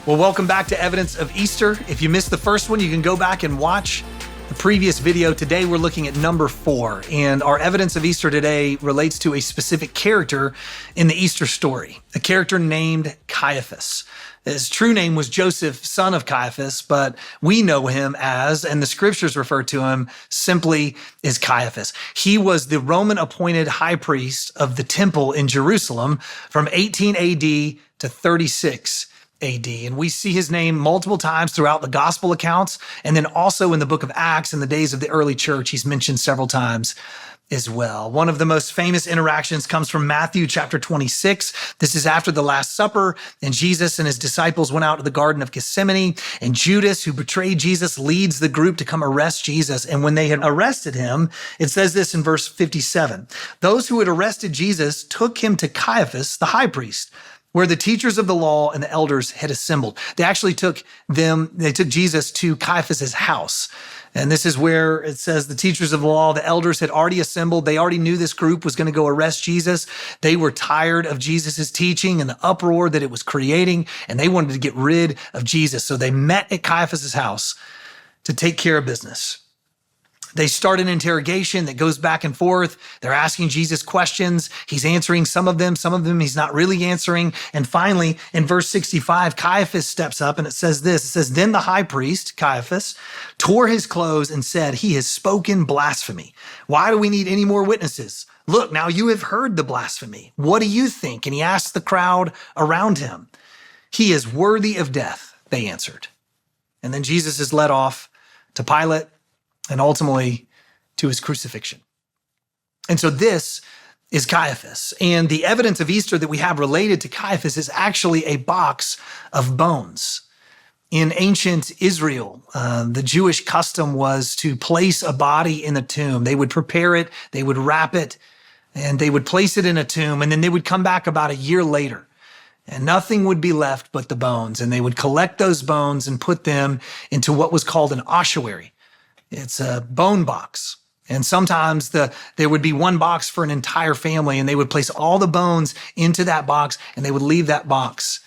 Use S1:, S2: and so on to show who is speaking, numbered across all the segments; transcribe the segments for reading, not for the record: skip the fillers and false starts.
S1: Well, welcome back to Evidence of Easter. If you missed the first one, you can go back and watch the previous video. Today, we're looking at number 4, and our Evidence of Easter today relates to a specific character in the Easter story, a character named Caiaphas. His true name was Joseph, son of Caiaphas, but we know him as, and the scriptures refer to him simply as Caiaphas. He was the Roman appointed high priest of the temple in Jerusalem from 18 AD to 36 AD. And we see his name multiple times throughout the gospel accounts. And then also in the book of Acts in the days of the early church, he's mentioned several times as well. One of the most famous interactions comes from Matthew chapter 26. This is after the Last Supper, and Jesus and his disciples went out to the Garden of Gethsemane, and Judas, who betrayed Jesus, leads the group to come arrest Jesus. And when they had arrested him, it says this in verse 57, those who had arrested Jesus took him to Caiaphas, the high priest, where the teachers of the law and the elders had assembled. They actually took Jesus to Caiaphas's house. And this is where it says the teachers of the law, the elders had already assembled. They already knew this group was going to go arrest Jesus. They were tired of Jesus's teaching and the uproar that it was creating, and they wanted to get rid of Jesus. So they met at Caiaphas's house to take care of business. They start an interrogation that goes back and forth. They're asking Jesus questions. He's answering some of them he's not really answering. And finally, in verse 65, Caiaphas steps up and it says this. It says, then the high priest, Caiaphas, tore his clothes and said, he has spoken blasphemy. Why do we need any more witnesses? Look, now you have heard the blasphemy. What do you think? And he asked the crowd around him. He is worthy of death, they answered. And then Jesus is led off to Pilate, and ultimately to his crucifixion. And so this is Caiaphas. And the evidence of Easter that we have related to Caiaphas is actually a box of bones. In ancient Israel, the Jewish custom was to place a body in a tomb. They would prepare it, they would wrap it, and they would place it in a tomb, and then they would come back about a year later. And nothing would be left but the bones. And they would collect those bones and put them into what was called an ossuary. It's a bone box. And sometimes there would be one box for an entire family, and they would place all the bones into that box, and they would leave that box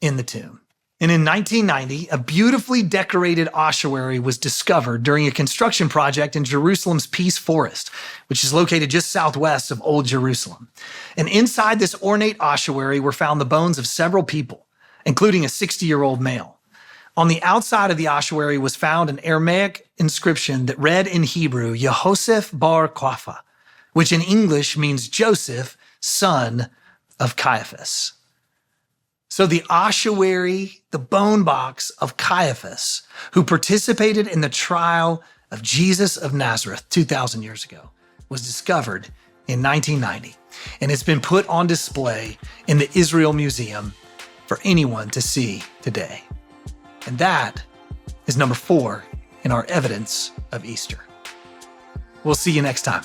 S1: in the tomb. And in 1990, a beautifully decorated ossuary was discovered during a construction project in Jerusalem's Peace Forest, which is located just southwest of Old Jerusalem. And inside this ornate ossuary were found the bones of several people, including a 60-year-old male. On the outside of the ossuary was found an Aramaic inscription that read in Hebrew, Yehoseph bar Quapha, which in English means Joseph, son of Caiaphas. So the ossuary, the bone box of Caiaphas, who participated in the trial of Jesus of Nazareth 2,000 years ago, was discovered in 1990. And it's been put on display in the Israel Museum for anyone to see today. And that is number 4 in our evidence of Easter. We'll see you next time.